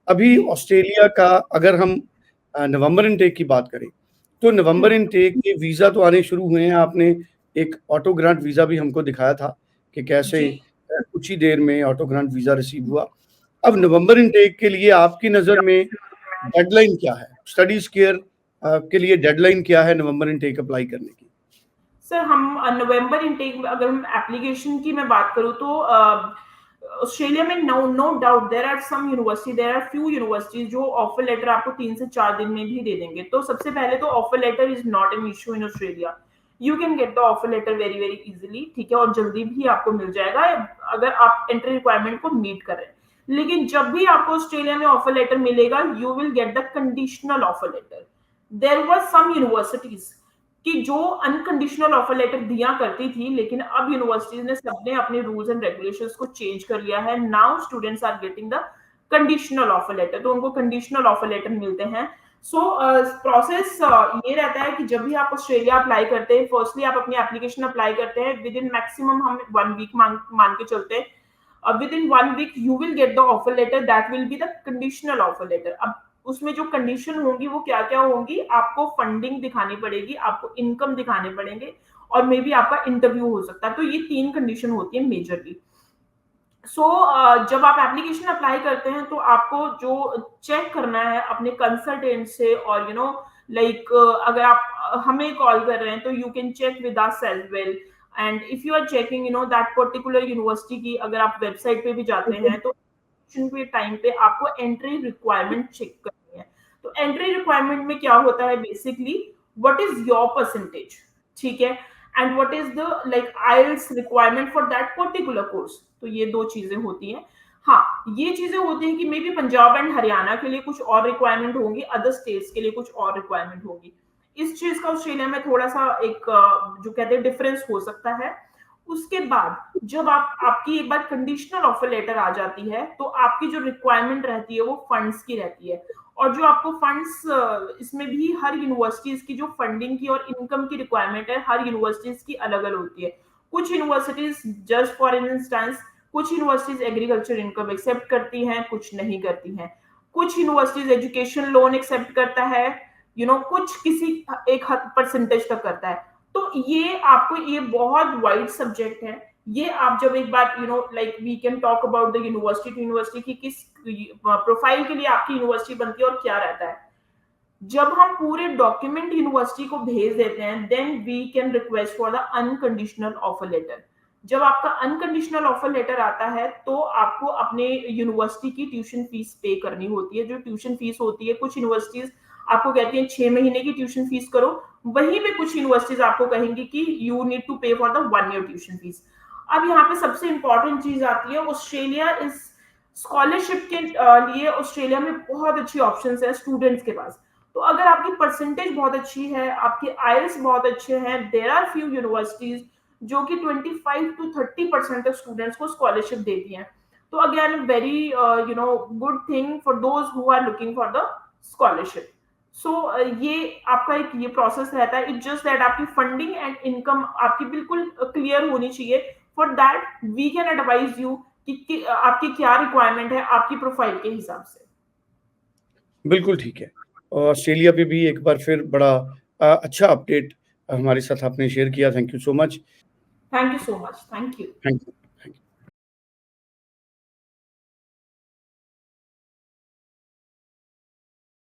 अभी ऑस्ट्रेलिया का अगर हम नवंबर इनटेक की बात करें, तो नवंबर इनटेक के वीज़ा तो आने शुरू हुए हैं। आपने एक ऑटो ग्रांट वीज़ा भी हमको दिखाया था कि कैसे जी। कुछ ही देर में ऑटो ग्रांट वीज़ा रिसीव हुआ। अब नवंबर इनटेक के लिए आपकी नज़र में डेडलाइन क्या है? स्टडीज़ केयर के लिए डेडलाइन क्या है नवंबर इनटेक अप्लाई करने की? सर हम नवंबर इनटेक में अगर हम एप्लीकेशन की मैं बात करूँ तो ऑस्ट्रेलिया में no no doubt there are some university, there are few universities जो ऑफर लेटर आपको 3 से 4 दिन में भी दे देंगे। तो सबसे पहले तो offer letter is not an issue in Australia. You can get the offer letter very very easily, ठीक है, और जल्दी भी आपको मिल जाएगा अगर आप एंट्री रिक्वायरमेंट को मीट कर रहे हैं। लेकिन जब भी आपको ऑस्ट्रेलिया में ऑफर लेटर मिलेगा, you will get the conditional offer letter. There were some universities कि जो अनकंडीशनल ऑफर लेटर दिया करती थी, लेकिन अब यूनिवर्सिटीज ने सबने अपने रूल्स एंड रेगुलेशंस को चेंज कर लिया है। Now students are getting the conditional offer letter, तो उनको कंडीशनल ऑफर लेटर मिलते हैं। सो प्रोसेस ये रहता है कि जब भी आप ऑस्ट्रेलिया अप्लाई करते हैं, फर्स्टली आप अपनी एप्लीकेशन अप्लाई करते हैं, विद इन मैक्सिमम हम 1 वीक मान के चलते हैं। Within 1 week you will get the offer letter, that will be the conditional offer letter. अब उसमें जो कंडीशन होंगी वो क्या क्या होंगी, आपको फंडिंग दिखानी पड़ेगी, आपको इनकम दिखाने पड़ेंगे, और मे बी आपका इंटरव्यू हो सकता है। तो ये 3 कंडीशन होती है मेजरली। जब आप एप्लीकेशन अप्लाई करते हैं तो आपको जो चेक करना है अपने कंसल्टेंट से, और लाइक अगर आप हमें कॉल कर रहे हैं तो you can check with us as well. And if you are checking that particular university की, अगर आप वेबसाइट पे भी जाते हैं तो के टाइम पे आपको एंट्री रिक्वायरमेंट चेक करनी है। तो एंट्री रिक्वायरमेंट में क्या होता है, basically what is your percentage, ठीक है, and what is the like IELTS requirement for that particular course. तो ये 2 चीजें होती हैं। हाँ, ये चीजें होती हैं कि may be Punjab and Haryana के लिए कुछ और रिक्वायरमेंट होंगी, अदर स्टेट्स के लिए कुछ और रिक्वायरमेंट होगी। इस चीज का ऑस्ट्रेलिया में थोड़ा सा एक जो कहते हैं डिफरेंस हो सकता है। उसके बाद जब आपकी एक बार कंडीशनल ऑफर लेटर आ जाती है, तो आपकी जो रिक्वायरमेंट रहती है वो फंड्स की रहती है। और जो आपको फंड्स, इसमें भी हर यूनिवर्सिटीज की जो फंडिंग की और इनकम की रिक्वायरमेंट है, हर यूनिवर्सिटीज की अलग अलग होती है। कुछ यूनिवर्सिटीज, जस्ट फॉर इंस्टेंस, कुछ यूनिवर्सिटीज एग्रीकल्चर इनकम एक्सेप्ट करती हैं, कुछ नहीं करती हैं। कुछ यूनिवर्सिटीज एजुकेशन लोन एक्सेप्ट करता है, कुछ किसी एक हद परसेंटेज तक करता है। तो ये आपको, ये बहुत वाइड सब्जेक्ट है। ये आप जब एक बार like we can talk about the university to university की किस प्रोफाइल के लिए आपकी यूनिवर्सिटी बनती है और क्या रहता है। जब हम पूरे डॉक्यूमेंट यूनिवर्सिटी को भेज देते हैं, then we can request for the unconditional offer letter. जब आपका अनकंडीशनल ऑफर लेटर आता है तो आपको अपने यूनिवर्सिटी की ट्यूशन फीस पे करनी होती है। जो ट्यूशन फीस होती है, कुछ यूनिवर्सिटीज आपको कहती हैं 6 महीने की ट्यूशन फीस करो, वहीं पे कुछ यूनिवर्सिटीज आपको कहेंगी कि यू नीड टू पे for the 1 year tuition fees. अब यहाँ पे सबसे इंपॉर्टेंट चीज आती है, ऑस्ट्रेलिया इज स्कॉलरशिप के लिए ऑस्ट्रेलिया में बहुत अच्छी ऑप्शंस है स्टूडेंट्स के पास। तो अगर आपकी परसेंटेज बहुत अच्छी है, आपके आईएलटीएस बहुत अच्छे हैं, देयर आर फ्यू यूनिवर्सिटीज जो कि 25 to 30% ऑफ स्टूडेंट्स को स्कॉलरशिप देती हैं। तो again very good thing for those who are looking for the scholarship. ये आपका एक ये प्रोसेस रहता है। इट्स जस्ट दैट आपकी फंडिंग एंड इनकम आपकी बिल्कुल क्लियर होनी चाहिए। For that we can advise you कि आपकी क्या रिक्वायरमेंट है आपकी प्रोफाइल के हिसाब से। बिल्कुल ठीक है। ऑस्ट्रेलिया पे भी एक बार फिर बड़ा अच्छा अपडेट हमारे साथ आपने शेयर किया। Thank you so much. Thank you so much. Thank you. Thank you.